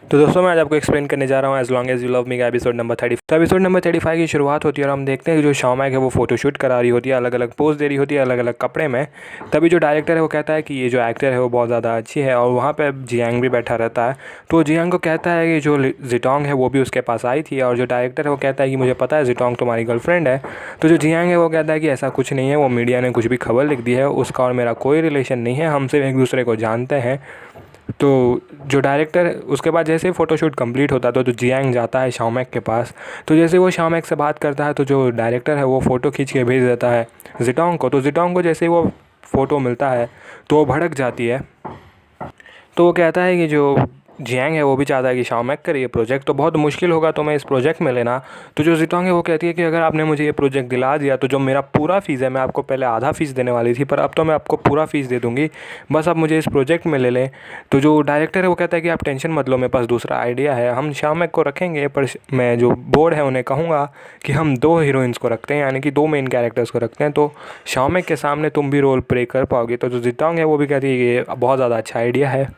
तो दोस्तों मैं आज आपको एक्सप्लेन करने जा रहा हूँ as long as you love me का एपिसोड नंबर 30। तो एपिसोड नंबर 35 की शुरुआत होती है और हम देखते हैं कि जो शाओमेक है वो फोटोशूट करा रही होती है, अलग अलग पोज दे रही होती है अलग अलग कपड़े में। तभी जो डायरेक्टर है वो कहता है कि ये जो एक्टर है वो बहुत ज़्यादा अच्छी है, और वहाँ पर जियांग भी बैठा रहता है। तो जियांग को कहता है कि जो जिटोंग है वो भी उसके पास आई थी, और जो डायरेक्टर है वो कहता है कि मुझे पता है जिटोंग तुम्हारी गर्लफ्रेंड है। तो जो जियांग है वो कहता है कि ऐसा कुछ नहीं है, वो मीडिया ने कुछ भी खबर लिख दी है, उसका और मेरा कोई रिलेशन नहीं है, हम सिर्फ एक दूसरे को जानते हैं। तो जो डायरेक्टर उसके बाद जैसे ही फ़ोटोशूट कंप्लीट होता है तो जियांग जाता है शाओमेक के पास। तो जैसे वो शाओमेक से बात करता है तो जो डायरेक्टर है वो फ़ोटो खींच के भेज देता है जिटोंग को। तो जिटोंग को जैसे ही वो फ़ोटो मिलता है तो वो भड़क जाती है। तो वो कहता है कि जो जियांग है वो भी चाहता है कि शाओमेक करे ये प्रोजेक्ट, तो बहुत मुश्किल होगा तुम्हें इस प्रोजेक्ट में लेना। तो जो जिटोंग है वो कहती है कि अगर आपने मुझे ये प्रोजेक्ट दिला दिया तो जो मेरा पूरा फ़ीस है, मैं आपको पहले आधा फ़ीस देने वाली थी पर अब तो मैं आपको पूरा फ़ीस दे दूँगी, बस आप मुझे इस प्रोजेक्ट में ले लें। तो जो डायरेक्टर है वो कहता है कि आप टेंशन मत लो, मेरे पास दूसरा आइडिया है, हम शाओमेक को रखेंगे पर मैं जो बोर्ड है उन्हें कहूँगा कि हम 2 हीरोइंस को रखते हैं, यानी कि 2 मेन कैरेक्टर्स को रखते हैं, तो शाओमेक के सामने तुम भी रोल प्ले कर पाओगे। तो जो जिटोंग है वो भी कहती है कि ये बहुत ज़्यादा अच्छा आइडिया है।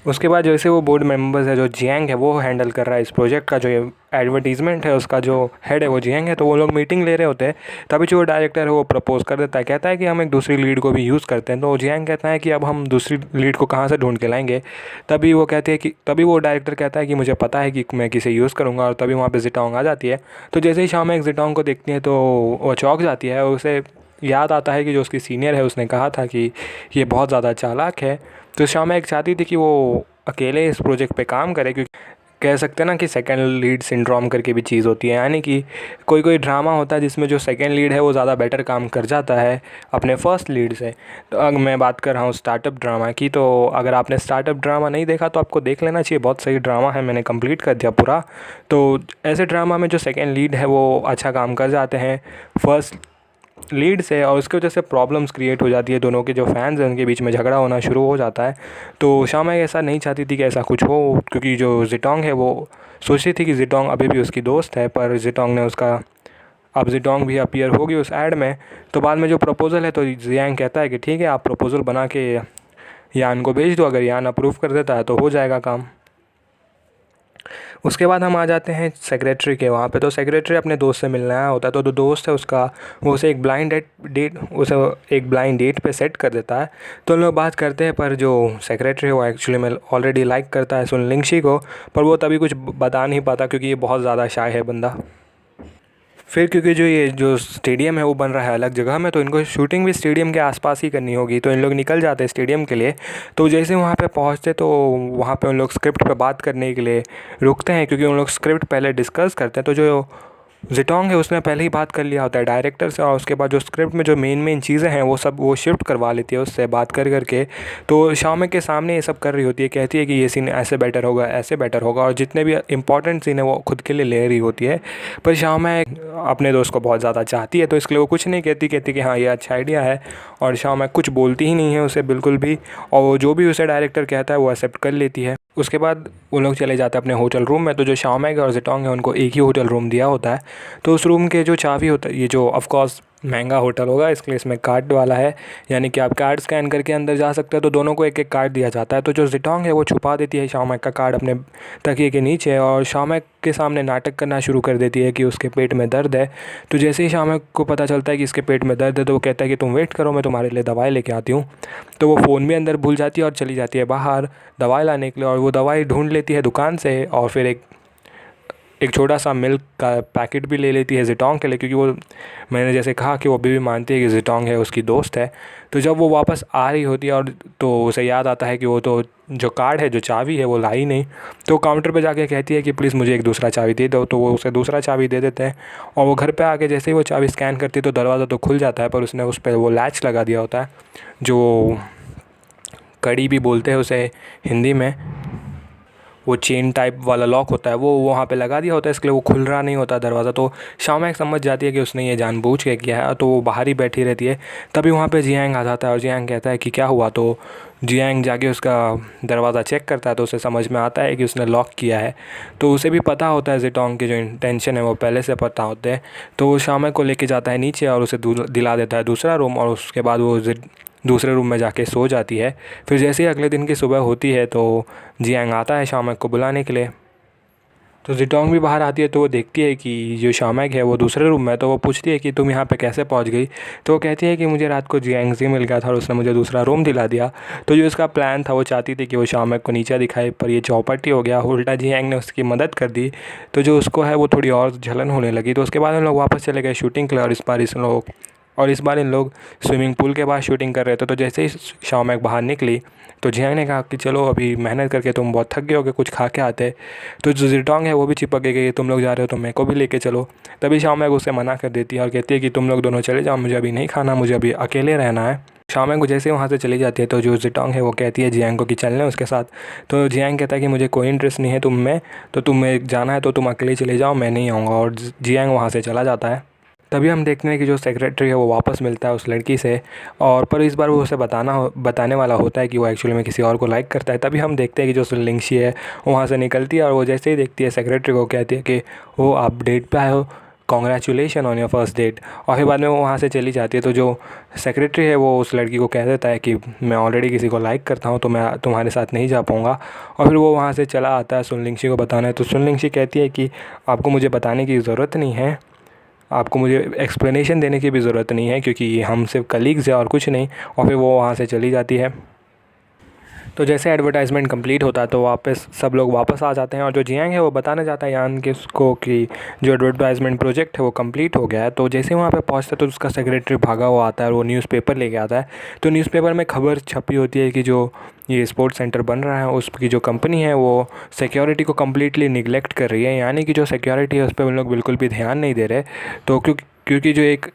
उसके बाद जैसे वो बोर्ड मेंबर्स है, जो जियांग है वो हैंडल कर रहा है इस प्रोजेक्ट का, जो एडवर्टीज़मेंट है उसका जो हेड है वो जियांग है, तो वो लोग मीटिंग ले रहे होते हैं। तभी जो डायरेक्टर है वो प्रपोज कर देता है, कहता है कि हम एक दूसरी लीड को भी यूज़ करते हैं। तो जियांग कहता है कि अब हम दूसरी लीड को कहाँ से ढूंढ के लाएंगे। तभी वो डायरेक्टर कहता है कि मुझे पता है कि मैं किसे यूज़ करूँगा, और तभी वहाँ पर जिटोंग आ जाती है। तो जैसे ही शाओमेक जिटोंग को देखती है तो वो चौंक जाती है, और उसे याद आता है कि जो उसकी सीनियर है उसने कहा था कि ये बहुत ज़्यादा चालाक है। तो शाओमेक चाहती थी कि वो अकेले इस प्रोजेक्ट पे काम करे, क्योंकि कह सकते हैं ना कि सेकंड लीड सिंड्रोम करके भी चीज़ होती है, यानी कि कोई कोई ड्रामा होता है जिसमें जो सेकंड लीड है वो ज़्यादा बेटर काम कर जाता है अपने फर्स्ट लीड से। तो अगर मैं बात कर रहा हूँ स्टार्टअप ड्रामा की, तो अगर आपने स्टार्टअप ड्रामा नहीं देखा तो आपको देख लेना चाहिए, बहुत सही ड्रामा है, मैंने कंप्लीट कर दिया पूरा। तो ऐसे ड्रामा में जो सेकेंड लीड है वो अच्छा काम कर जाते हैं फर्स्ट लीड से, और उसकी वजह से प्रॉब्लम्स क्रिएट हो जाती है, दोनों के जो फैंस हैं उनके बीच में झगड़ा होना शुरू हो जाता है। तो शाओमेक ऐसा नहीं चाहती थी कि ऐसा कुछ हो, क्योंकि जो जिटोंग है वो सोचती थी कि जिटोंग अभी भी उसकी दोस्त है, पर जिटोंग ने उसका अब जिटोंग भी अपीयर होगी उस ऐड में। तो बाद में जो प्रपोज़ल है तो जियांग कहता है कि ठीक है आप प्रपोज़ल बना के यान को भेज दो, अगर यान अप्रूव कर देता है तो हो जाएगा काम। उसके बाद हम आ जाते हैं सेक्रेटरी के वहाँ पे। तो सेक्रेटरी अपने दोस्त से मिलने आया होता है, तो जो दोस्त है उसका वो उसे एक ब्लाइंड डेट पे सेट कर देता है। तो उन लोग बात करते हैं, पर जो सेक्रेटरी है वो एक्चुअली में ऑलरेडी लाइक करता है सुन लिंगशी को, पर वो तभी कुछ बता नहीं पाता क्योंकि ये बहुत ज़्यादा शाय है बंदा। फिर क्योंकि ये जो स्टेडियम है वो बन रहा है अलग जगह में, तो इनको शूटिंग भी स्टेडियम के आसपास ही करनी होगी, तो इन लोग निकल जाते हैं स्टेडियम के लिए। तो जैसे वहाँ पे पहुँचते तो वहाँ पे उन लोग स्क्रिप्ट पे बात करने के लिए रुकते हैं, क्योंकि उन लोग स्क्रिप्ट पहले डिस्कस करते हैं। तो जो जिटोंग है उसने पहले ही बात कर लिया होता है डायरेक्टर से, और उसके बाद जो स्क्रिप्ट में जो मेन चीज़ें हैं वो सब वो शिफ्ट करवा लेती है उससे बात कर करके। तो शाओमेक के सामने ये सब कर रही होती है, कहती है कि ये सीन ऐसे बेटर होगा, ऐसे बेटर होगा, और जितने भी इंपॉर्टेंट सीन है वो खुद के लिए ले रही होती है। पर शाओमेक अपने दोस्त को बहुत ज़्यादा चाहती है, तो इसके लिए वो कुछ नहीं कहती कि हाँ ये अच्छा आइडिया है, और शाओमेक कुछ बोलती ही नहीं है उसे बिल्कुल भी, और वो जो भी उसे डायरेक्टर कहता है वो एक्सेप्ट कर लेती है। उसके बाद वो लोग चले जाते हैं अपने होटल रूम में। तो जो शाओमेक और जिटोंग है उनको एक ही होटल रूम दिया होता है। तो उस रूम के जो चाबी होता है, ये जो ऑफ कोर्स महंगा होटल होगा इसलिए इसमें कार्ड वाला है, यानी कि आप कार्ड स्कैन करके अंदर जा सकते हैं, तो दोनों को एक एक कार्ड दिया जाता है। तो जो जिटोंग है वो छुपा देती है शाओमेक का कार्ड अपने तकिए के नीचे, और शाओमेक के सामने नाटक करना शुरू कर देती है कि उसके पेट में दर्द है। तो जैसे ही शाओमेक को पता चलता है कि इसके पेट में दर्द है तो वो कहता है कि तुम वेट करो, मैं तुम्हारे लिए दवाई लेके आती हूँ। तो वो फ़ोन भी अंदर भूल जाती है और चली जाती है बाहर दवाई लाने के लिए, और वो दवाई ढूंढ लेती है दुकान से, और फिर एक छोटा सा मिल्क का पैकेट भी ले लेती है जिटोंग के लिए, क्योंकि वो मैंने जैसे कहा कि वो अभी भी मानती है कि जिटोंग है उसकी दोस्त है। तो जब वो वापस आ रही होती है और तो उसे याद आता है कि वो तो जो कार्ड है, जो चाबी है वो लाई नहीं। तो काउंटर पे जाके कहती है कि प्लीज़ मुझे एक दूसरा चाबी दे दो, तो वो उसे दूसरा चाबी दे देते हैं। और वो घर पे आके जैसे ही वो चाबी स्कैन करती है तो दरवाज़ा तो खुल जाता है, पर उसने उस पर वो लैच लगा दिया होता है, जो कड़ी भी बोलते हैं उसे हिंदी में, वो चेन टाइप वाला लॉक होता है वो वहाँ पे लगा दिया होता है, इसके लिए वो खुल रहा नहीं होता दरवाज़ा। तो शाओमेक समझ जाती है कि उसने ये जानबूझ के किया है, तो वो बाहर ही बैठी रहती है। तभी वहाँ पे जियांग आ जाता है और जियांग कहता है कि क्या हुआ। तो जियांग जाके उसका दरवाज़ा चेक करता है तो उसे समझ में आता है कि उसने लॉक किया है। तो उसे भी पता होता है जिटोंग की जो इंटेंशन है वो पहले से पता होते हैं। तो वो शाओमेक को लेके जाता है नीचे और उसे दिला देता है दूसरा रूम, और उसके बाद वो दूसरे रूम में जाके सो जाती है। फिर जैसे ही अगले दिन की सुबह होती है तो जियांग आता है शाओमेक को बुलाने के लिए। तो जिटोंग भी बाहर आती है तो वो देखती है कि जो शाओमेक है वो दूसरे रूम में है। तो वो पूछती है कि तुम यहाँ पे कैसे पहुँच गई। तो वो कहती है कि मुझे रात को जियांग से मिल गया था और उसने मुझे दूसरा रूम दिला दिया। तो जो उसका प्लान था वो चाहती थी कि वो शाओमेक को नीचे दिखाए, पर ये चौपट ही हो गया। उल्टा जियांग ने उसकी मदद कर दी। तो जो उसको है वो थोड़ी और जलन होने लगी। तो उसके बाद हम लोग वापस चले गए शूटिंग के लिए और इस बार इन लोग स्विमिंग पूल के पास शूटिंग कर रहे थे। तो जैसे ही शाओमेक बाहर निकली तो जियांग ने कहा कि चलो अभी मेहनत करके तुम बहुत थक गए होगे, कुछ खा के आते। तो जो जिटोंग है वो भी चिपक गई कि तुम लोग जा रहे हो तो मेरे को भी लेके चलो। तभी शाओमेक उसे मना कर देती है और कहती है कि तुम लोग दोनों चले जाओ, मुझे अभी नहीं खाना, मुझे अभी अकेले रहना है। शाओमेक को जैसे वहाँ से चली जाती है तो जो जिटोंग है वो कहती है जियांग को कि चलने उसके साथ। तो जियांग कहता है कि मुझे कोई इंटरेस्ट नहीं है तुम में, तो तुम्हें जाना है तो तुम अकेले चले जाओ, मैं नहीं आऊँगा। और जियांग वहाँ से चला जाता है। तभी हम देखते हैं कि जो सेक्रेटरी है वो वापस मिलता है उस लड़की से, और पर इस बार वो उसे बताने वाला होता है कि वो एक्चुअली में किसी और को लाइक करता है। तभी हम देखते हैं कि जो सुनलिंगशी है वो वहाँ से निकलती है और वो जैसे ही देखती है सेक्रेटरी को कहती है कि वो आप डेट पे आए हो, congratulation on your first date. और फिर बाद में वो वहाँ से चली जाती है। तो जो सेक्रेटरी है वो उस लड़की को कह देता है कि मैं ऑलरेडी किसी को लाइक करता हूँ तो मैं तुम्हारे साथ नहीं जा पाऊँगा। और फिर वो वहाँ से चला आता है सुनलिंगशी को बताना है। तो सुनलिंगशी कहती है कि आपको मुझे बताने की ज़रूरत नहीं है, आपको मुझे एक्सप्लेनेशन देने की भी ज़रूरत नहीं है, क्योंकि हम सिर्फ कलीग्स हैं और कुछ नहीं। और फिर वो वहाँ से चली जाती है। तो जैसे एडवर्टाइजमेंट कंप्लीट होता है तो वापस सब लोग वापस आ जाते हैं और जो जियांग है वो बताने जाता है यान के उसको कि जो एडवर्टाइजमेंट प्रोजेक्ट है वो कंप्लीट हो गया है। तो जैसे ही वहाँ पे पहुँचता है तो उसका सेक्रेटरी भागा हुआ आता है और वो न्यूज़पेपर लेके आता है। तो न्यूज़पेपर में खबर छपी होती है कि जो ये स्पोर्ट्स सेंटर बन रहा है उसकी जो कंपनी है वो सिक्योरिटी को कम्प्लीटली निगलेक्ट कर रही है, यानी कि जो सिक्योरिटी है उस पर उन लोग बिल्कुल भी ध्यान नहीं दे रहे। तो क्योंकि जो एक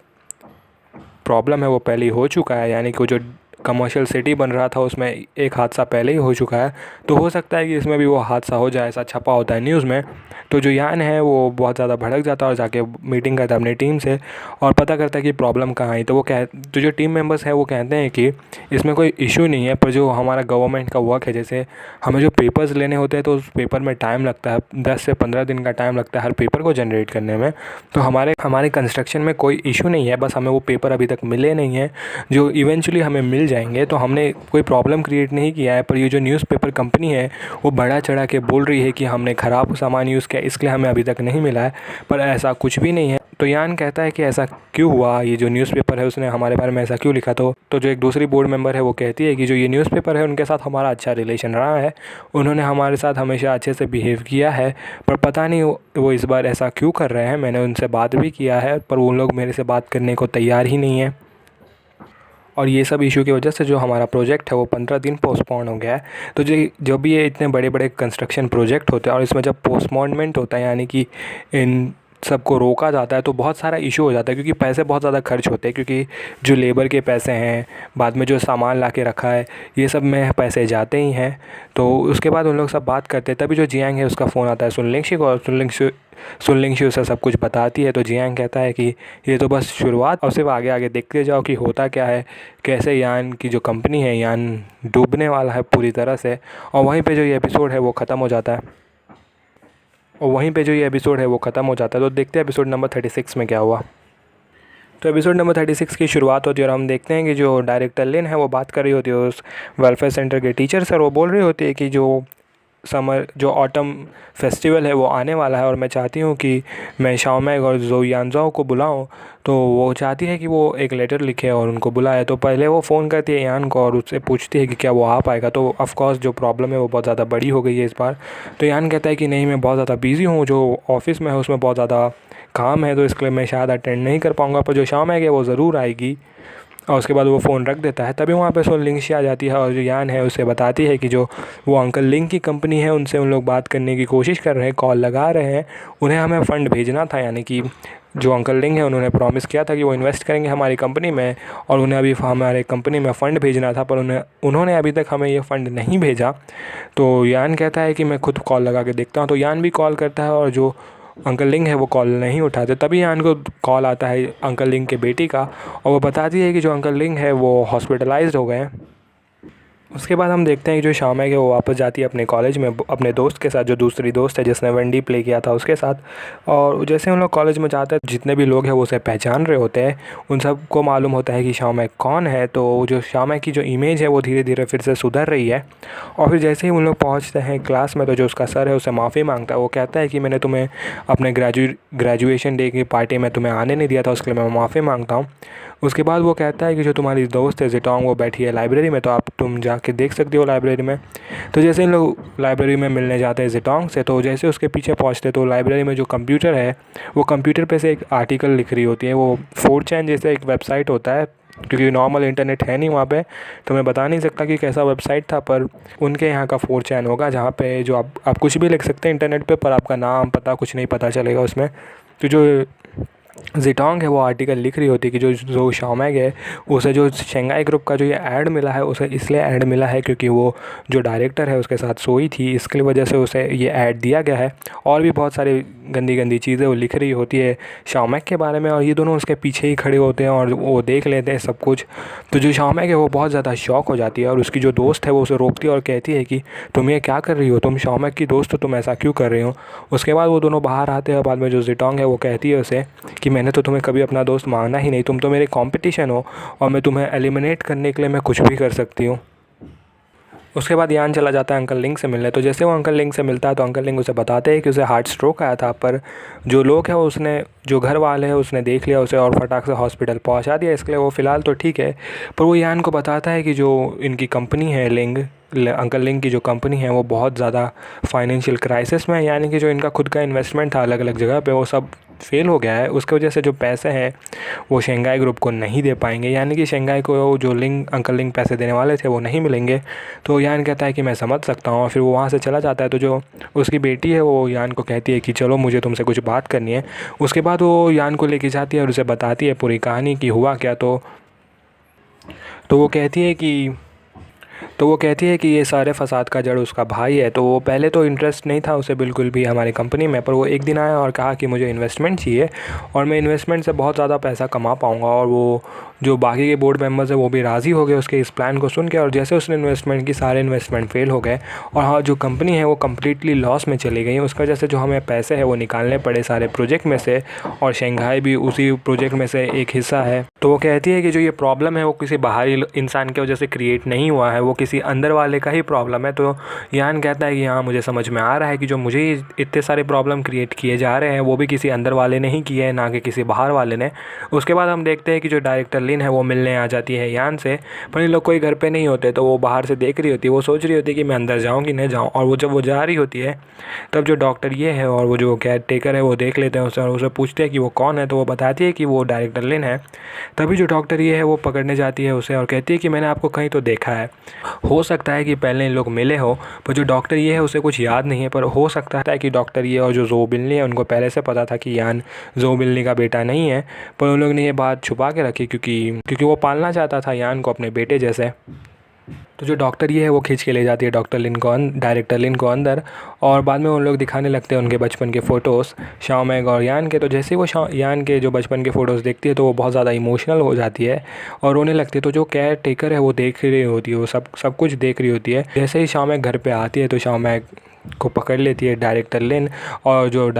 प्रॉब्लम है वो पहले ही हो चुका है, यानी कि जो कमर्शियल सिटी बन रहा था उसमें एक हादसा पहले ही हो चुका है। तो हो सकता है कि इसमें भी वो हादसा हो जाए, ऐसा छपा होता है न्यूज़ में। तो जो यान है वो बहुत ज़्यादा भड़क जाता है और जाके मीटिंग करता है अपनी टीम से और पता करता है कि प्रॉब्लम कहाँ आई। तो जो टीम मेंबर्स हैं वो कहते हैं कि इसमें कोई इशू नहीं है, पर जो हमारा गवर्नमेंट का वर्क है, जैसे हमें जो पेपर्स लेने होते हैं तो उस पेपर में टाइम लगता है, 10 से 15 दिन का टाइम लगता है हर पेपर को जनरेट करने में। तो हमारे कंस्ट्रक्शन में कोई इशू नहीं है, बस हमें वो पेपर अभी तक मिले नहीं हैं जो इवेंचुअली हमें मिल जाएंगे। तो हमने कोई प्रॉब्लम क्रिएट नहीं किया है, पर ये जो न्यूज़पेपर कंपनी है वो बढ़ा चढ़ा के बोल रही है कि हमने ख़राब सामान यूज़ किया इसलिए हमें अभी तक नहीं मिला है, पर ऐसा कुछ भी नहीं है। तो यान कहता है कि ऐसा क्यों हुआ, ये जो न्यूज़पेपर है उसने हमारे बारे में ऐसा क्यों लिखा। तो जो एक दूसरी बोर्ड मेंबर है वो कहती है कि जो ये न्यूज़पेपर है उनके साथ हमारा अच्छा रिलेशन रहा है, उन्होंने हमारे साथ हमेशा अच्छे से बिहेव किया है, पर पता नहीं वो इस बार ऐसा क्यों कर रहे हैं। मैंने उनसे बात भी किया है पर वो लोग मेरे से बात करने को तैयार ही नहीं है, और ये सब इशू की वजह से जो हमारा प्रोजेक्ट है वो 15 दिन पोस्टपोन हो गया है। तो जो भी ये इतने बड़े बड़े कंस्ट्रक्शन प्रोजेक्ट होते हैं और इसमें जब पोस्टपोनमेंट होता है, यानी कि इन सबको रोका जाता है, तो बहुत सारा इशू हो जाता है क्योंकि पैसे बहुत ज़्यादा खर्च होते हैं, क्योंकि जो लेबर के पैसे हैं, बाद में जो सामान ला के रखा है, ये सब में पैसे जाते ही हैं। तो उसके बाद उन लोग सब बात करते हैं। तभी जो जियांग है उसका फ़ोन आता है सुनलिंगशी को और सुनलिंगशी उसे सब कुछ बताती है। तो जियांग कहता है कि ये तो बस शुरुआत, और सिर्फ आगे आगे देखते जाओ कि होता क्या है, कैसे यान की जो कंपनी है यान डूबने वाला है पूरी तरह से। और वहीं पे जो ये एपिसोड है वो ख़त्म हो जाता है। तो देखते हैं एपिसोड नंबर 36 में क्या हुआ। तो एपिसोड नंबर 36 की शुरुआत होती है और हम देखते हैं कि जो डायरेक्टर लिन है वो बात कर रही होती है उस वेलफेयर सेंटर के टीचर से, और वो बोल रही होती है कि जो ऑटम फेस्टिवल है वो आने वाला है और मैं चाहती हूँ कि मैं शाओमेक और ज़ो यानज़ाओ को बुलाऊँ। तो वो चाहती है कि वो एक लेटर लिखे और उनको बुलाए। तो पहले वो फ़ोन करती है यान को और उससे पूछती है कि क्या वो आ पाएगा। तो ऑफ़ कोर्स जो प्रॉब्लम है वो बहुत ज़्यादा बड़ी हो गई है इस बार। तो यान कहता है कि नहीं, मैं बहुत ज़्यादा बिज़ी हूँ, जो ऑफ़िस में है उसमें बहुत ज़्यादा काम है, तो इसके लिए मैं शायद अटेंड नहीं कर पाऊँगा, पर जो शाओमेक है वो ज़रूर आएगी। और उसके बाद वो फ़ोन रख देता है। तभी वहाँ पे सुनलिंगशी आ जाती है और जो यान है उसे बताती है कि जो वो अंकल लिंग की कंपनी है उनसे उन लोग बात करने की कोशिश कर रहे हैं, कॉल लगा रहे हैं, उन्हें हमें फ़ंड भेजना था, यानी कि जो अंकल लिंग है उन्होंने प्रॉमिस किया था कि वो इन्वेस्ट करेंगे हमारी कंपनी में और उन्हें अभी हमारे कंपनी में फ़ंड भेजना था, पर उन्होंने अभी तक हमें ये फ़ंड नहीं भेजा। तो यान कहता है कि मैं खुद कॉल लगा के देखता हूँ। तो यान भी कॉल करता है और जो अंकल लिंग है वो कॉल नहीं उठाते। तभी यान को कॉल आता है अंकल लिंग के बेटी का और वो बताती है कि जो अंकल लिंग है वो हॉस्पिटलाइज्ड हो गए हैं। उसके बाद हम देखते हैं कि जो शाओमेग है वो वापस जाती है अपने कॉलेज में अपने दोस्त के साथ, जो दूसरी दोस्त है जिसने वेंडी प्ले किया था उसके साथ। और जैसे उन लोग कॉलेज में जाते हैं, जितने भी लोग हैं वो उसे पहचान रहे होते हैं, उन सबको मालूम होता है कि शाओमेग कौन है। तो जो शाओमेग की जो इमेज है वो धीरे धीरे फिर से सुधर रही है। और फिर जैसे ही उन लोग पहुँचते हैं क्लास में, तो जो उसका सर है उसे माफ़ी मांगता है। वो कहता है कि मैंने तुम्हें अपने ग्रेजुएशन डे की पार्टी में तुम्हें आने नहीं दिया था, उसके लिए मैं माफ़ी मांगता हूँ। उसके बाद वो कहता है कि जो तुम्हारी दोस्त है ज़ेटोंग वो बैठी है लाइब्रेरी में, तो तुम जाके देख सकते हो लाइब्रेरी में। तो जैसे इन लोग लाइब्रेरी में मिलने जाते हैं ज़ेटोंग से, तो जैसे उसके पीछे पहुंचते तो लाइब्रेरी में जो कंप्यूटर है वो कंप्यूटर पे से एक आर्टिकल लिख रही होती है। वो 4chan जैसे एक वेबसाइट होता है, क्योंकि नॉर्मल इंटरनेट है नहीं वहाँ पे, तो मैं बता नहीं सकता कि कैसा वेबसाइट था, पर उनके यहाँ का 4chan होगा जहाँ पे जो आप कुछ भी लिख सकते हैं इंटरनेट पे, पर आपका नाम पता कुछ नहीं पता चलेगा उसमें। तो जो ज़ेटोंग है वो आर्टिकल लिख रही होती है कि जो शाओमेग है उसे जो शंघाई ग्रुप का जो ये ऐड मिला है, उसे इसलिए ऐड मिला है क्योंकि वो जो डायरेक्टर है उसके साथ सोई थी, इसकी वजह से उसे ये ऐड दिया गया है। और भी बहुत सारी गंदी गंदी चीज़ें वो लिख रही होती है शाओमेग के बारे में, और ये दोनों उसके पीछे ही खड़े होते हैं और वो देख लेते हैं सब कुछ। तो जो शाओमेग है वो बहुत ज़्यादा शॉक हो जाती है, और उसकी जो दोस्त है वो उसे रोकती है और कहती है कि तुम ये क्या कर रही हो, तुम शाओमेग की दोस्त हो, तुम ऐसा क्यों कर रही हो। उसके बाद वो दोनों बाहर आते हैं। बाद में जो ज़ेटोंग है वो कहती है उसे कि मैंने तो तुम्हें कभी अपना दोस्त माना ही नहीं, तुम तो मेरे कंपटीशन हो और मैं तुम्हें एलिमिनेट करने के लिए मैं कुछ भी कर सकती हूँ। उसके बाद यान चला जाता है अंकल लिंग से मिलने। तो जैसे वो अंकल लिंग से मिलता है तो अंकल लिंग उसे बताते हैं कि उसे हार्ट स्ट्रोक आया था, पर जो लोग हैं उसने जो घर वाले हैं उसने देख लिया उसे और फटाक से हॉस्पिटल पहुंचा दिया, इसके लिए वो फ़िलहाल तो ठीक है। पर वो यान को बताता है कि जो इनकी कंपनी है अंकल लिंग की जो कंपनी है वो बहुत ज़्यादा फाइनेंशियल क्राइसिस में है, यानी कि जो इनका खुद का इन्वेस्टमेंट था अलग अलग जगह पे वो सब फेल हो गया है। उसकी वजह से जो पैसे हैं वो शंघाई ग्रुप को नहीं दे पाएंगे, यानी कि शंघाई को जो अंकल लिंग पैसे देने वाले थे वो नहीं मिलेंगे। तो यान कहता है कि मैं समझ सकता हूँ, और फिर वो वहाँ से चला जाता है। तो जो उसकी बेटी है वो यान को कहती है कि चलो मुझे तुमसे कुछ बात करनी है। उसके बाद वो यान को लेके जाती है और उसे बताती है पूरी कहानी कि हुआ क्या। तो वो कहती है कि ये सारे फसाद का जड़ उसका भाई है। तो वो पहले तो इंटरेस्ट नहीं था उसे बिल्कुल भी हमारी कंपनी में, पर वो एक दिन आया और कहा कि मुझे इन्वेस्टमेंट चाहिए और मैं इन्वेस्टमेंट से बहुत ज़्यादा पैसा कमा पाऊँगा। और वो जो बाकी के बोर्ड मेंबर्स है वो भी राज़ी हो गए उसके इस प्लान को सुन के। और जैसे उसने इन्वेस्टमेंट की, सारे इन्वेस्टमेंट फेल हो गए और हाँ, जो कंपनी है वो कम्प्लीटली लॉस में चली गई। उसकी वजह से जो हमें पैसे है वो निकालने पड़े सारे प्रोजेक्ट में से, और शंघाई भी उसी प्रोजेक्ट में से एक हिस्सा है। तो वो कहती है कि जो ये प्रॉब्लम है वो किसी बाहरी इंसान की वजह से क्रिएट नहीं हुआ है, वो किसी अंदर वाले का ही प्रॉब्लम है। तो यान कहता है कि हाँ, मुझे समझ में आ रहा है कि जो मुझे इतने सारे प्रॉब्लम क्रिएट किए जा रहे हैं वो भी किसी अंदर वाले ने ही किए हैं, ना कि किसी बाहर वाले ने। उसके बाद हम देखते हैं कि जो डायरेक्टर लिन है वो मिलने आ जाती है यान से, पर इन लोग कोई घर पे नहीं होते। तो वो बाहर से देख रही होती है, वो सोच रही होती है कि मैं अंदर जाऊँ कि नहीं जाऊँ। और वो जब वो जा रही होती है तब जो डॉक्टर ये है और वो जो केयर टेकर है वो देख लेते हैं उसे और उसे पूछते हैं कि वो कौन है। तो वो बताती है कि वो डायरेक्टर लिन है। तभी जो डॉक्टर ये है वो पकड़ने जाती है उसे और कहती है कि मैंने आपको कहीं तो देखा है, हो सकता है कि पहले इन लोग मिले हो। पर जो डॉक्टर ये है उसे कुछ याद नहीं है, पर हो सकता है कि डॉक्टर ये और जो ज़ो बिल्ली है उनको पहले से पता था कि यान ज़ो बिल्ली का बेटा नहीं है, पर उन लोग ने ये बात छुपा के रखी क्योंकि वो पालना चाहता था यान को अपने बेटे जैसे। तो जो डॉक्टर ये है वो खींच के ले जाती है डायरेक्टर लिन को अंदर, और बाद में उन लोग दिखाने लगते हैं उनके बचपन के फ़ोटोज़ शाओमेग और यान के। तो जैसे ही वो यान के जो बचपन के फ़ोटोज़ देखती है तो वो बहुत ज़्यादा इमोशनल हो जाती है और रोने लगती है। तो जो केयर टेकर है वो देख रही होती है, वो सब कुछ देख रही होती है। जैसे ही शाओमेग घर पे आती है तो शाओमेग को पकड़ लेती है डायरेक्टर लिन, और जो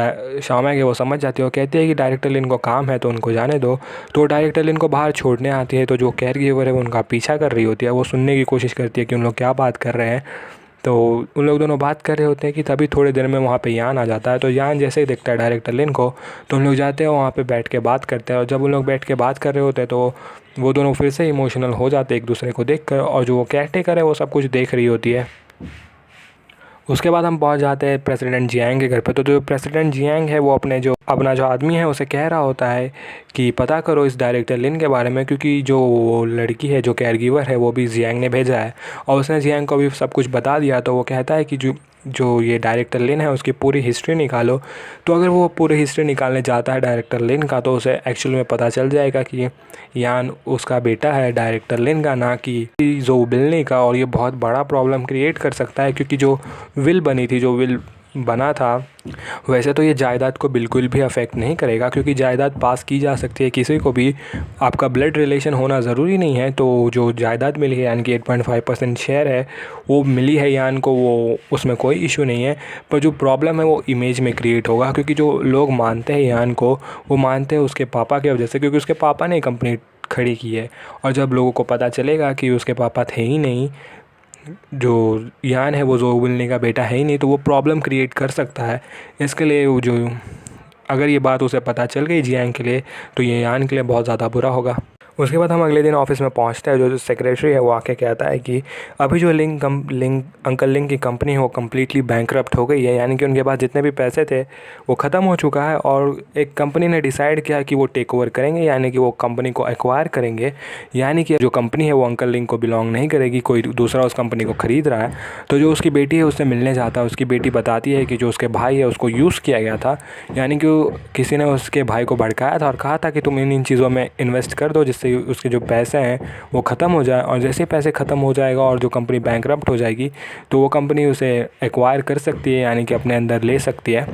शाओमेग है वो समझ जाती है। वो कहती है कि डायरेक्टर लिन को काम है तो उनको जाने दो। तो डायरेक्टर लिन को बाहर छोड़ने आती है। तो जो केयर गिवर है वो उनका पीछा कर रही होती है, वो सुनने की कोशिश करती है कि उन लोग क्या बात कर रहे हैं। तो उन लोग दोनों बात कर रहे होते हैं कि तभी थोड़ी देर में वहाँ पे यान आ जाता है। तो यान जैसे ही देखता है डायरेक्टर लिन को तो उन लोग जाते हैं वहाँ पे बैठ के बात करते हैं, और जब उन लोग बैठ के बात कर रहे होते हैं तो वो दोनों फिर से इमोशनल हो जाते हैं एक दूसरे को देखकर, और जो वो केयर टेकर है वो सब कुछ देख रही होती है। उसके बाद हम पहुंच जाते हैं प्रेसिडेंट जियांग के घर पे। तो जो प्रेसिडेंट जियांग है वो अपना जो आदमी है उसे कह रहा होता है कि पता करो इस डायरेक्टर लिन के बारे में, क्योंकि जो लड़की है जो केयर गिवर है वो भी जियांग ने भेजा है और उसने जियांग को भी सब कुछ बता दिया। तो वो कहता है कि जो ये डायरेक्टर लिन है उसकी पूरी हिस्ट्री निकालो। तो अगर वो पूरी हिस्ट्री निकालने जाता है डायरेक्टर लिन का तो उसे एक्चुअल में पता चल जाएगा कि यान उसका बेटा है डायरेक्टर लिन का, ना कि ज़ो बिल्ली का। और ये बहुत बड़ा प्रॉब्लम क्रिएट कर सकता है, क्योंकि जो विल बनी थी, जो विल बना था, वैसे तो ये जायदाद को बिल्कुल भी अफेक्ट नहीं करेगा, क्योंकि जायदाद पास की जा सकती है किसी को भी। आपका ब्लड रिलेशन होना ज़रूरी नहीं है। तो जो जायदाद मिली है यानी कि 8.5% शेयर है वो मिली है यान को, वो उसमें कोई इशू नहीं है। पर जो प्रॉब्लम है वो इमेज में क्रिएट होगा, क्योंकि जो लोग मानते हैं यान को, वो मानते हैं उसके पापा की वजह से, क्योंकि उसके पापा ने कंपनी खड़ी की है। और जब लोगों को पता चलेगा कि उसके पापा थे ही नहीं, जो यान है वो ज़ोविल्नी का बेटा है ही नहीं, तो वो प्रॉब्लम क्रिएट कर सकता है। इसके लिए वो जो अगर ये बात उसे पता चल गई जियांग के लिए, तो ये यान के लिए बहुत ज़्यादा बुरा होगा। उसके बाद हम अगले दिन ऑफिस में पहुंचते हैं। जो सेक्रेटरी है वो आके कहता है कि अभी जो अंकल लिंग की कंपनी है वो कम्प्लीटली बैंकरप्ट हो गई है, यानी कि उनके पास जितने भी पैसे थे वो ख़त्म हो चुका है। और एक कंपनी ने डिसाइड किया कि वो टेक ओवर करेंगे, यानी कि वो कंपनी को एक्वायर करेंगे। यानी कि जो कंपनी है वो अंकल लिंग को बिलोंग नहीं करेगी, कोई दूसरा उस कंपनी को ख़रीद रहा है। तो जो उसकी बेटी है उससे मिलने जाता है। उसकी बेटी बताती है कि जो उसके भाई है उसको यूज़ किया गया था, यानी कि किसी ने उसके भाई को भड़काया था और कहा था कि तुम इन चीज़ों में इन्वेस्ट कर दो जिससे उसके जो पैसे हैं वो ख़त्म हो जाए। और जैसे पैसे ख़त्म हो जाएगा और जो कंपनी बैंकरप्ट हो जाएगी तो वो कंपनी उसे एक्वायर कर सकती है, यानी कि अपने अंदर ले सकती है।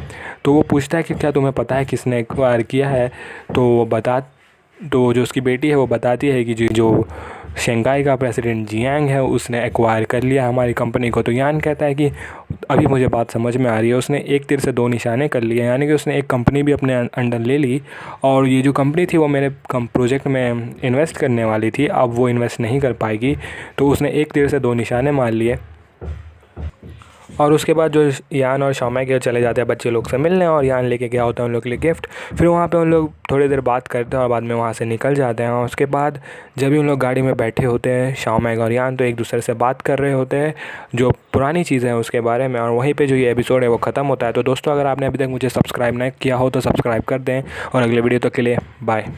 तो वो पूछता है कि क्या तुम्हें पता है किसने एक्वायर किया है? तो जो उसकी बेटी है वो बताती है कि जो शंघाई का प्रेसिडेंट जियांग है उसने एक्वायर कर लिया हमारी कंपनी को। तो यान कहता है कि अभी मुझे बात समझ में आ रही है, उसने एक तीर से दो निशाने कर लिए, यानी कि उसने एक कंपनी भी अपने अंडर ले ली। और ये जो कंपनी थी वो मेरे प्रोजेक्ट में इन्वेस्ट करने वाली थी, अब वो इन्वेस्ट नहीं कर पाएगी। तो उसने एक तीर से दो निशाने मार लिए। और उसके बाद जो यान और शाओमाई के चले जाते हैं बच्चे लोग से मिलने, और यान लेके गया होता है उन लोग के लिए गिफ्ट। फिर वहाँ पे उन लोग थोड़ी देर बात करते हैं और बाद में वहाँ से निकल जाते हैं। और उसके बाद जब भी उन लोग गाड़ी में बैठे होते हैं शाओमाई और यान, तो एक दूसरे से बात कर रहे होते हैं जो पुरानी चीज़ें हैं उसके बारे में। और वहीं पर जो ये एपिसोड है वो ख़त्म होता है। तो दोस्तों अगर आपने अभी तक मुझे सब्सक्राइब नहीं किया हो तो सब्सक्राइब कर दें, और अगले वीडियो तक के लिए बाय।